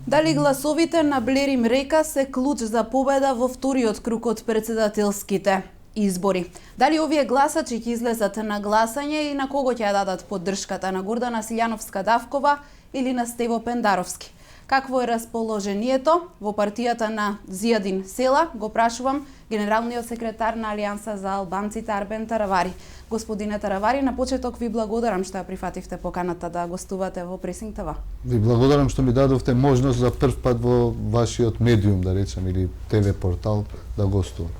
Дали гласовите на Блерим Река се клуч за победа во вториот круг од председателските избори? Дали овие гласачи ќе излезат на гласање и на кого ќе ја дадат поддршката, на Гордана Силјановска-Давкова или на Стево Пендаровски? Какво е расположението во партијата на Зијадин Села? Го прашувам генералниот секретар на Алијанса за албанците Арбен Таравари. Господине Таравари, на почеток ви благодарам што ја прифативте поканата да гостувате во Пресинг ТВ. Ви благодарам што ми дадовте можност за прв пат во вашиот медиум, да речем, или ТВ портал да гостувам.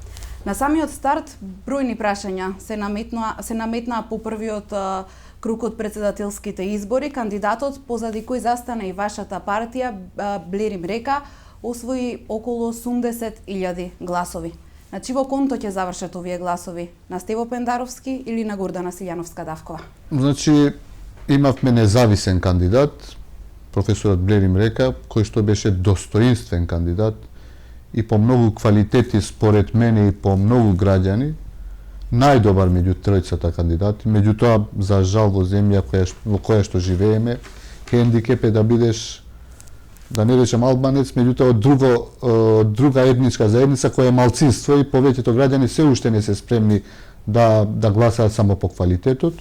На самиот старт бројни прашања се наметнаа по првиот круг од председателските избори. Кандидатот позади кој застана и вашата партија, Блерим Река, освои околу 80.000 гласови. На чиво конто ќе завршат овие гласови? На Стево Пендаровски или на Гордана Силјановска-Давкова? Значи, имавме независен кандидат, професорот Блерим Река, кој што беше достоинствен кандидат и по многу квалитети според мене и по многу граѓани, најдобар меѓу тројцата кандидати. Меѓутоа, за жал во земја во која што живееме, хендикеп е да бидеш, да не речем албанец, меѓутоа од друга етничка заедница која е малцинство и повеќето граѓани се уште не се спремни да гласаат само по квалитетот.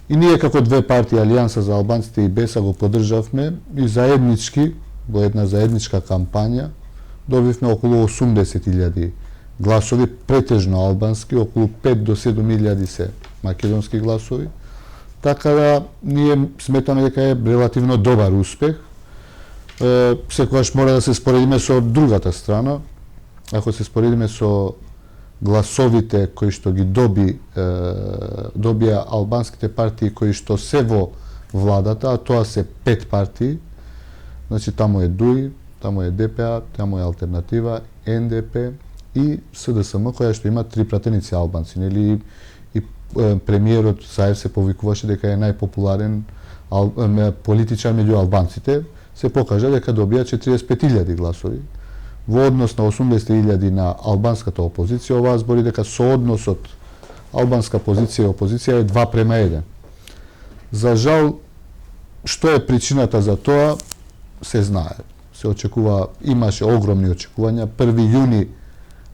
И ние како две партии, Алијанса за албанците и БЕСА, го поддржавме и заеднички, во една заедничка кампања, добивме околу 80.000 гласови, претежно албански, околу 5 до 7.000 се македонски гласови. Така да ние сметаме дека е релативно добар успех. Секогаш мора да се споредиме со другата страна. Ако се споредиме со гласовите кои што ги добија албанските партии кои што се во владата, а тоа се 5 партии, значи таму е ДУИ, таму е ДПА, таму е Алтернатива, НДП и СДСМ, која што има 3 пратеници албанци, нели, и премиерот Саев се повикуваше дека е најпопуларен политичар меѓу албанците, се покажа дека добија 45.000 гласови. Во однос на 80.000 на албанската опозиција, оваа збори дека соодносот албанска позиција и опозиција е 2:1. За жал, што е причината за тоа, се знае. Се очекува, имаше огромни очекувања. 1 јуни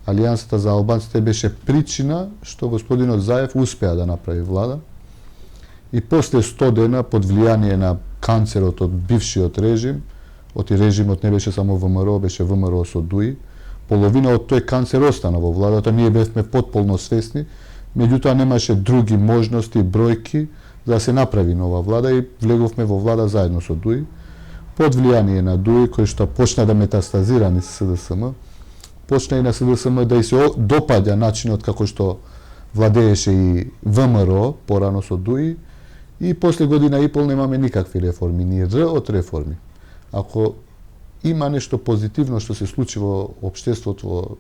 Алијансата за албанците беше причина што господинот Заев успеа да направи влада и после 100 дена под влијание на канцерот од бившиот режим, оти режимот не беше само ВМРО, беше ВМРО со ДУИ, половина од тој канцер остана во владата, ние бевме потполно свесни, меѓутоа немаше други можности, бројки за да се направи нова влада и влеговме во влада заедно со ДУИ. Под влијание на ДУИ, кој што почна да метастазира низ СДСМ, почна и на СДСМ да и се допаѓа начинот како што владееше и ВМРО, порано со ДУИ, и после година и пол немаме никакви реформи, ни Р од реформи. Ако има нешто позитивно што се случи во општеството во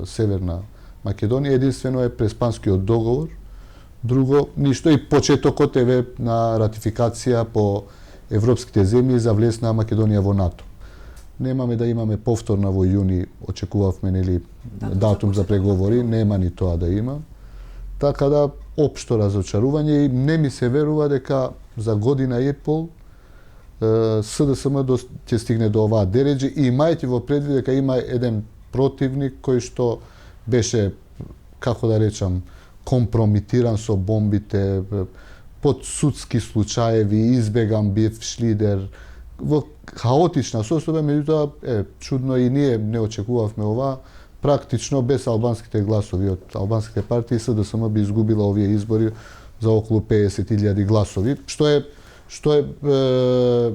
Северна Македонија, единствено е Преспанскиот договор, друго ништо, и почетокот е на ратификација по европските земји за влез на Македонија во НАТО. Немаме да имаме повторна во јуни, очекувавме, нели, датум за преговори, нема ни тоа да има. Така да, општо разочарување и не ми се верува дека за година и пол СДСМ ќе стигне до оваа дереџи, и имајќи во предвид дека има еден противник кој што беше, како да речам, компрометиран со бомбите, под судски случаеви, избеган бивш лидер, во хаотична состојба, меѓутоа чудно и ние не очекувавме ова. Практично без албанските гласови од албанските партии СДСМ би изгубила овие избори за околу 50.000 гласови, што е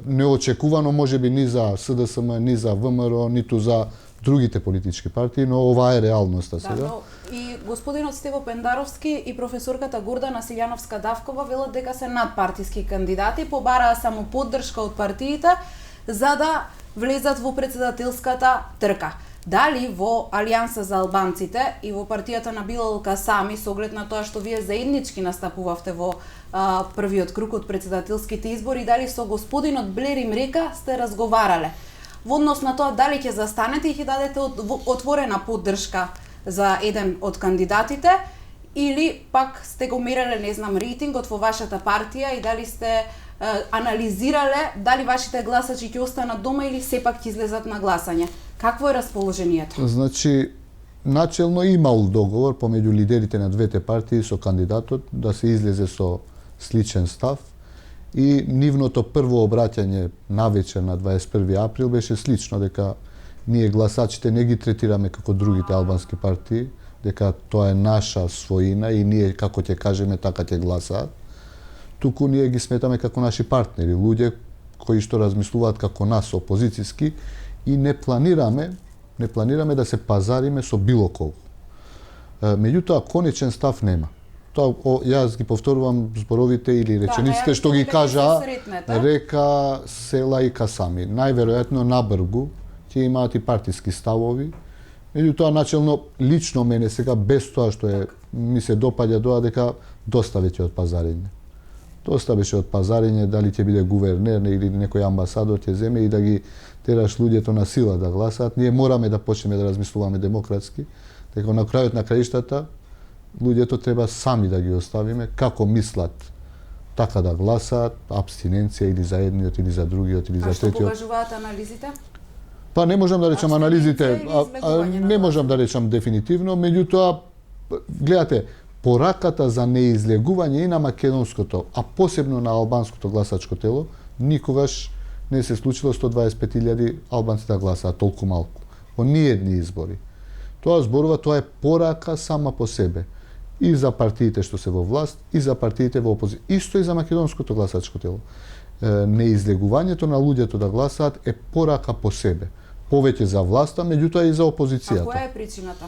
неочекувано можеби ни за СДСМ, ни за ВМРО, ниту за другите политички партии, но ова е реалноста сега. Да, но и господинот Стево Пендаровски и професорката Гордана Силјановска-Давкова велат дека се надпартиски кандидати, побараа само поддршка од партиите за да влезат во председателската трка. Дали во Алијанса за албанците и во партијата на Билал Касами, со оглед на тоа што вие заеднички настапувавте во првиот круг од председателските избори, дали со господинот Блерим Река сте разговарале во однос на тоа дали ќе застанете и ќе дадете отворена поддршка за еден од кандидатите, или пак сте го мереле, не знам, рейтингот во вашата партија и дали сте анализирале дали вашите гласачи ќе останат дома или сепак ќе излезат на гласање? Какво е расположението? Значи, начелно имал договор помеѓу лидерите на двете партии со кандидатот да се излезе со сличен став и нивното прво обраќање навечер на 21 април беше слично, дека ние гласачите не ги третираме како другите албански партии, дека тоа е наша своина и ние како ќе кажеме така ќе гласаат. Туку ние ги сметаме како наши партнери, луѓе кои што размислуваат како нас опозициски и не планираме да се пазариме со било кого. Меѓутоа конечен став нема. Тоа јас ги повторувам зборовите или речениците што ги кажа Река, Села и Касами. Најверојатно на Бргу ќе имаат и партиски ставови. Меѓутоа начелно лично мене сега без тоа што ми се допаѓа дека доста веќе од пазарење. Доста беше од пазарење, дали ќе биде гувернер или некој амбасадор ќе земе и да ги тераш луѓето на сила да гласаат. Ние мораме да почнеме да размислуваме демократски, дека на крајот на краиштата луѓето треба сами да ги оставиме како мислат, така да гласаат, абстиненција или за едниот или за другиот или за третиот. А што покажуваат анализите? Па не можам да речам анализите, не можам да речам дефинитивно, меѓутоа гледате, пораката за неизлегување и на македонското, а посебно на албанското гласачко тело, никогаш не се случило 125.000 албанци да гласаат толку малку. По ниедни избори. Тоа зборува, тоа е порака сама по себе. И за партиите што се во власт, и за партиите во опозиција. Исто и за македонското гласачко тело. Неизлегувањето на луѓето да гласаат е порака по себе. Повеќе за власта, меѓутоа и за опозицијата. А која е причината?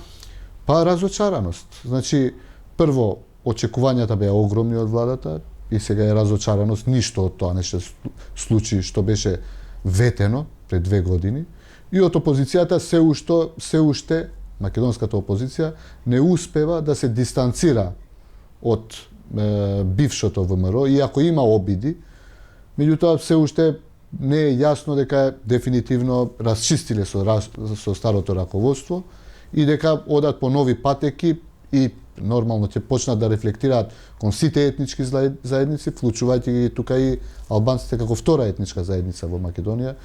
Па разочараност. Значи, прво, очекувањата беа огромни од владата и сега е разочараност. Ништо од тоа не се случи што беше ветено пред 2 години. И од опозицијата се уште македонската опозиција не успева да се дистанцира од бившото ВМРО, иако има обиди, меѓутоа се уште не е јасно дека дефинитивно расчистиле со старото раководство и дека одат по нови патеки и нормално ќе почнат да рефлектираат кон сите етнички заедници, вклучувајќи ги тука и албанците како втора етничка заедница во Македонија.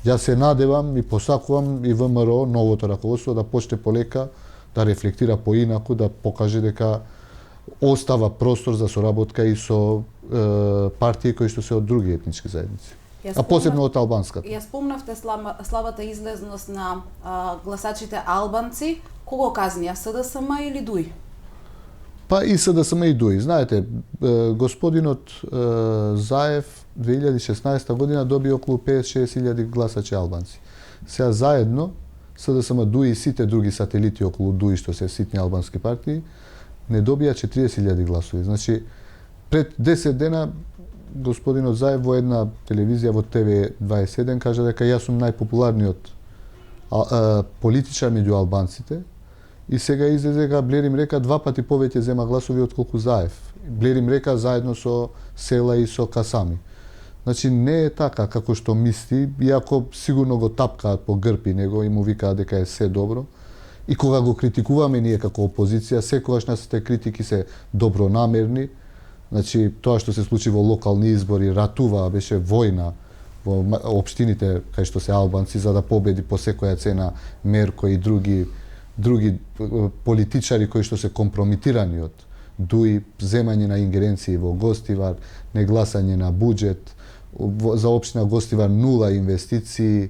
Јас се надевам и посакувам и ВМРО, новото раководство, да почне полека да рефлектира поинаку, да покаже дека остава простор за соработка и со партии кои што се од други етнички заедници. А посебно од албанската. Ја спомнавте слабата излезност на гласачите албанци. Кого казнија, СДСМ или ДУИ? Па и СДСМ и ДУИ. Знаете, господинот Заев 2016 година доби околу 56.000 гласачи албанци. Сега заедно СДСМ, ДУИ и сите други сателити околу ДУИ, што се ситни албански партии, не добија 40.000 гласови. Значи, пред 10 дена господинот Заев во една телевизија во ТВ21 кажа дека јас сум најпопуларниот политичар меѓу албанците и сега излезе дека Блерим Река 2 пати повеќе зема гласови отколку Заев. Блерим Река заедно со Села и со Касами. Значи не е така како што мисли, иако сигурно го тапкаат по грб и него и му викаат дека е се добро. И кога го критикуваме ние како опозиција, секогаш нашите критики се добронамерни. Значи тоа што се случи во локални избори, ратува, беше војна во општините кај што се албанци за да победи по секоја цена Мерко и други политичари кои што се компрометирани од ДУИ, земање на ингеренции во Гостивар, негласање на буџет, за општина Гостивар 0 инвестиции.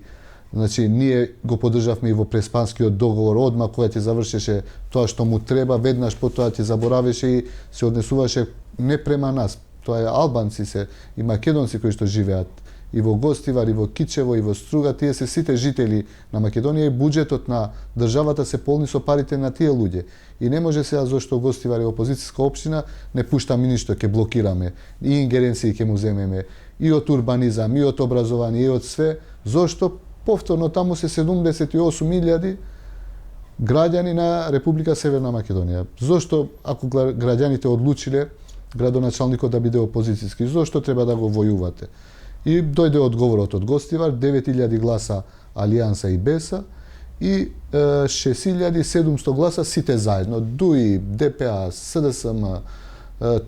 Значи, ние го поддржавме и во преспанскиот договор одма кога ќе завршеше тоа што му треба, веднаш потоа ќе заборавеше и се однесуваше не према нас. Тоа е албанци се и македонци кои што живеат и во Гостивар, и во Кичево, и во Струга, тие се сите жители на Македонија и буџетот на државата се полни со парите на тие луѓе. И не може сега зашто Гостивар е опозицијска општина, не пуштаме ништо, ќе блокираме, и ингеренции ќе му земеме, и од урбанизам, и од образование, и од све, зашто повторно таму се 78.000 граѓани на Република Северна Македонија. Зошто, ако граѓаните одлучиле градоначалникот да биде опозицијски, зошто треба да го војувате? И дојде одговорот од Гостивар, 9.000 гласа Алијанса и Беса и 6.700 гласа сите заедно. ДУИ, ДПА, СДСМ,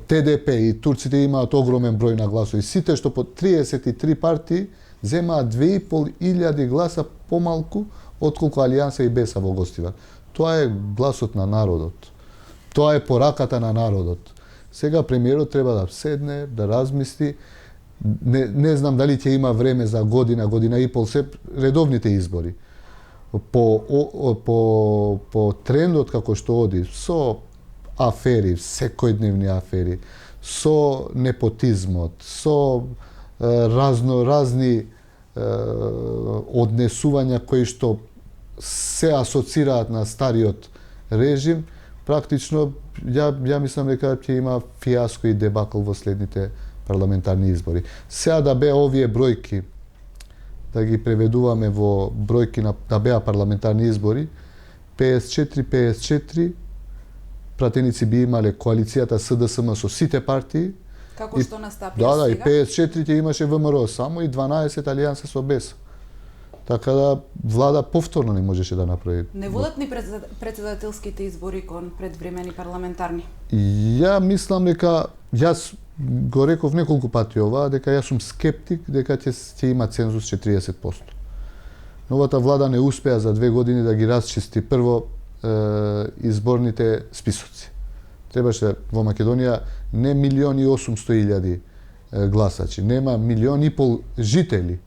ТДП и турците имаат огромен број на гласови. Сите што по 33 партии земаат 2500 гласа помалку отколку Алијанса и БЕСА во Гостивар. Тоа е гласот на народот. Тоа е пораката на народот. Сега премиерот треба да седне, да размисли. Не знам дали ќе има време за година, година и пол, се редовните избори. По трендот како што оди, со афери, секојдневни афери, со непотизмот, со разни однесувања кои што се асоцираат на стариот режим, практично ја мислам дека ќе има фиаско и дебакл во следните парламентарни избори. Сега да беа овие бројки, да ги преведуваме во бројки да беа парламентарни избори, 54 пратеници би имале коалицијата СДСМ со сите партии. Како што настапи сега? Да, и сега. 54 ќе имаше ВМРО само и 12 Алијанса со БЕС. Така да влада повторно не можеше да направи. Не водат ни председателските избори кон предвремени парламентарни? Ја мислам дека јас го реков неколку пати ова, дека јас сум скептик дека ќе има цензус 40%. Новата влада не успеа за 2 години да ги расчисти прво изборните списоци. Требаше во Македонија не 1.800.000 гласачи, нема 1.5 милиони жители.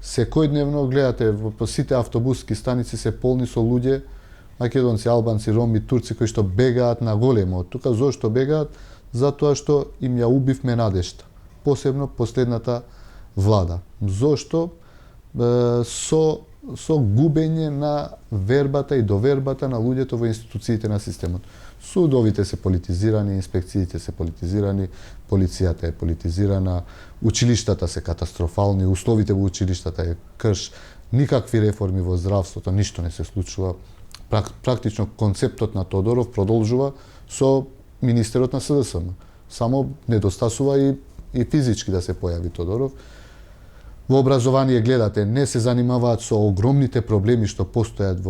Секојдневно гледате по сите автобуски станици се полни со луѓе, македонци, албанци, роми, турци кои што бегаат на големо. Тука зошто бегаат? Затоа што им ја убивме надежта. Посебно последната влада. Зошто? Со губење на вербата и довербата на луѓето во институциите на системот. Судовите се политизирани, инспекциите се политизирани, полицијата е политизирана, училиштата се катастрофални, условите во училиштата е крш, никакви реформи во здравството, ништо не се случува. Практично концептот на Тодоров продолжува со министерот на СДСМ. Само недостасува и физички да се појави Тодоров. Во образование гледате, не се занимаваат со огромните проблеми што постојат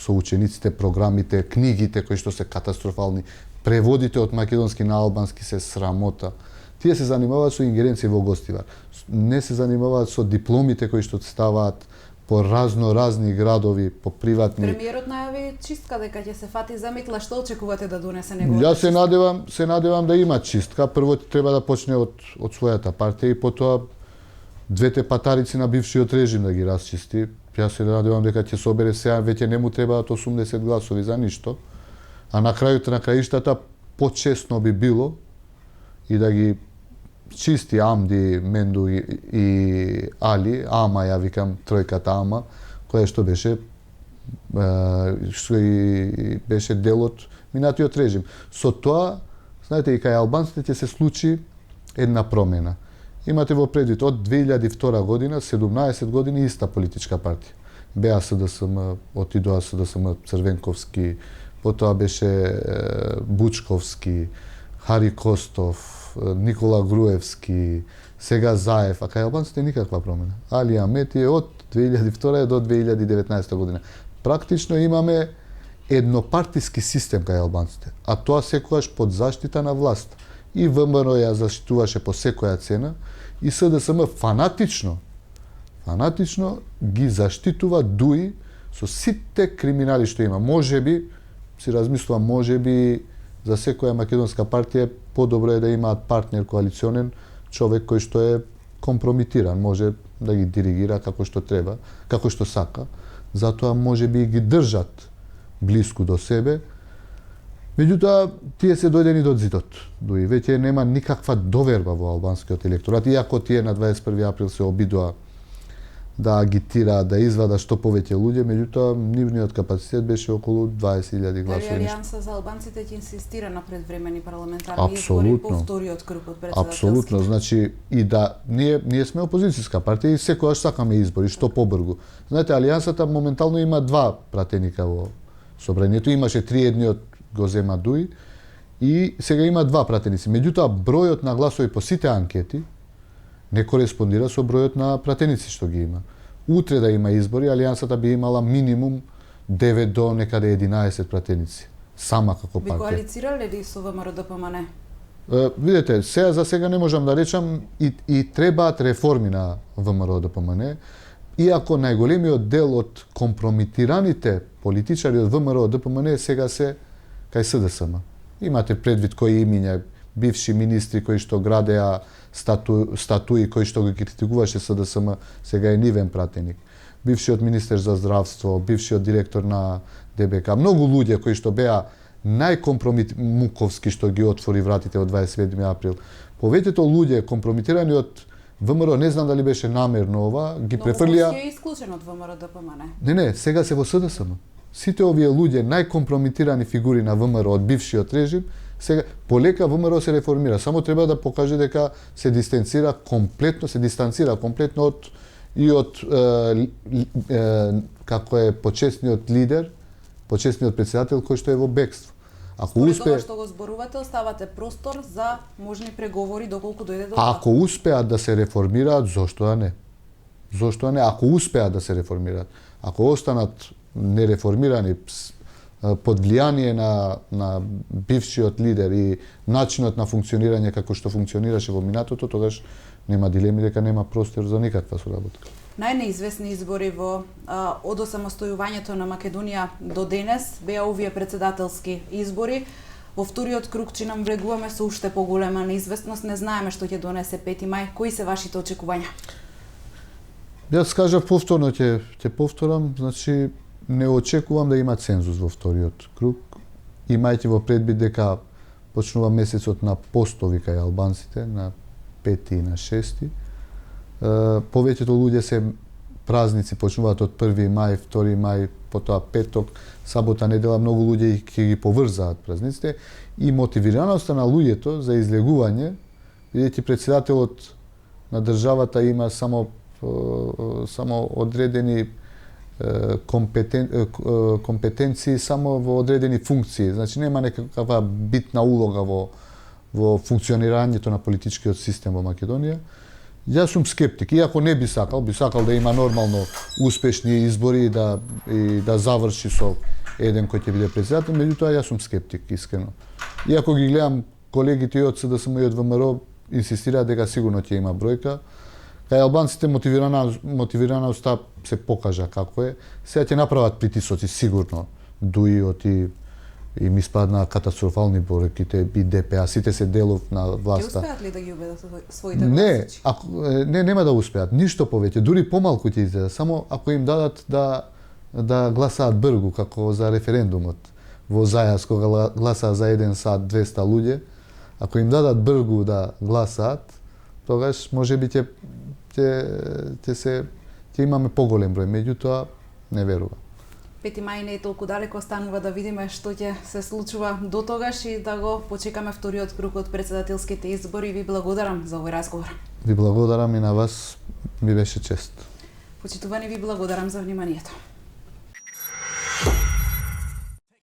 со учениците, програмите, книгите кои што се катастрофални, преводите од македонски на албански се срамота. Тие се занимаваат со ингеренции во Гостивар. Не се занимаваат со дипломите кои што ставаат по разни градови, по приватни. Премиерот најави чистка дека ќе се фати за митла. Што очекувате да донесе неговата? Јас се надевам да има чистка. Прво треба да почне од својата партија и потоа двете патарици на бившиот режим да ги расчисти. Јас се надевам дека ќе собере сега, веќе не му требаат 80 гласови за ништо. А на крајот на краиштата почесно би било и да ги чисти Амди, Менду и Али, Ама, ја викам тројката Ама, која што беше дел од минатиот режим. Со тоа, знаете, и кај албанците ќе се случи една промена. Имате во предвид, од 2002 година, 17 години иста политичка партија. Беа СДСМ, отидоа СДСМ Црвенковски, потоа беше Бучковски, Хари Костов, Никола Груевски, сега Заев, а кај албанците никаква промена. Али Амети е од 2002 до 2019 година. Практично имаме еднопартиски систем кај албанците, а тоа секогаш под заштита на власт. И ВМРО ја заштитуваше по секоја цена, и СДСМ фанатично ги заштитува дуи со сите криминали што има. Можеби, си размислувам, можеби за секоја македонска партија подобро е да имаат партнер коалиционен, човек кој што е компромитиран, може да ги диригира како што треба, како што сака. Затоа можеби ги држат блиску до себе. Меѓутоа, тие се дојдени до зидот. Дуи веќе нема никаква доверба во албанскиот електорат, иако тие на 21 април се обидоа да агитираат, да извадат што повеќе луѓе, меѓутоа нивниот капацитет беше околу 20.000 гласови. Дали Алијанса за албанците ќе инсистира на предвремени парламентарни избори по вториот круг од председателски? Апсолутно, значи и да ние сме опозицијска партија и секогаш сакаме избори што побрзо. Знаете, Алијансата моментално има 2 пратеника во собранието, имаше 3, едниот го зема Дуи и сега има 2 пратеници. Меѓутоа бројот на гласови по сите анкети не кореспондира со бројот на пратеници што ги има. Утре да има избори, Алијансата би имала минимум 9 до некаде 11 пратеници. Сама како партија. Би коалицирале ли со ВМРО ДПМН? Видете, за сега не можам да речам и требаат реформи на ВМРО ДПМН, иако најголемиот дел од компрометираните политичари од ВМРО ДПМН сега се кај СДСМ. Имате предвид кои имиња, бивши министри кои што градеа статуи кои што го критикуваше СДСМ, сега е нивен пратеник. Бившиот министер за здравство, бившиот директор на ДБК, многу луѓе кои што беа Муковски што ги отвори вратите од 27 април. Повеќето луѓе компрометирани од ВМРО, не знам дали беше намерно ова, ги префрлија. Но Муковски е исклучен од ВМРО ДПМН. Не, сега се во СДСМ. Сите овие луѓе, најкомпрометирани фигури на ВМРО од бившиот режим, сега полека ВМРО се реформира, само треба да покаже дека се дистанцира комплетно од како е почесниот лидер, почесниот претседател кој што е во бегство. Ако тоа што го зборувате, оставате простор за можни преговори доколку дојде до тоа. Ако успеат да се реформираат, зошто да не? Зошто да не? Ако успеат да се реформираат, ако останат нереформирани под влијание на бившиот лидер и начинот на функционирање како што функционираше во минатото, тогаш нема дилеми дека нема простор за никаква соработка. Најнеизвестни избори од осамостојувањето на Македонија до денес беа овие претседателски избори. Во вториот круг че нам влегуваме со уште поголема неизвестност, не знаеме што ќе донесе 5 мај. Кои се вашите очекувања? Јас кажав повторно, ќе повторам, значи не очекувам да има цензус во вториот круг, имајќи во предвид дека почнува месецот на постови кај албанците, на 5 и на 6. Повеќето луѓе се празници, почнуваат од 1 мај, 2 мај, потоа петок, сабота, недела, многу луѓе ќе ги поврзаат празниците и мотивираноста на луѓето за излегување, бидејќи претседателот на државата има само одредени компетенции само во одредени функции, значи нема некаква битна улога во функционирањето на политичкиот систем во Македонија. Јас сум скептик, иако не би сакал да има нормално успешни избори и да заврши со еден кој ќе биде претседател, меѓутоа јас сум скептик, искрено. Иако ги гледам колегите и од СДСМ и од ВМРО инсистираат дека сигурно ќе има бројка. Кај албанците мотивираноста се покажа како е. Сега ќе направат притисоци сигурно. Дуиот и ми спадна катастрофални бројките и ДПА, сите се делов на власта. Ќе успеат ли да ги убедат своите гласачи? Не, нема да успеат, ништо повеќе, дури помалку ќе излезе, само ако им дадат да гласаат бргу, како за референдумот. Во Зајас, кога гласаа за 1 сат 200 луѓе, ако им дадат бргу да гласаат, тогаш можеби ќе имаме поголем број, меѓутоа не верувам. 5 мај не е толку далеко, останува да видиме што ќе се случува до тогаш и да го почекаме вториот круг од претседателските избори. Ви благодарам за овој разговор. Ви благодарам и на вас, ми беше чест. Почитувани, ви благодарам за вниманието.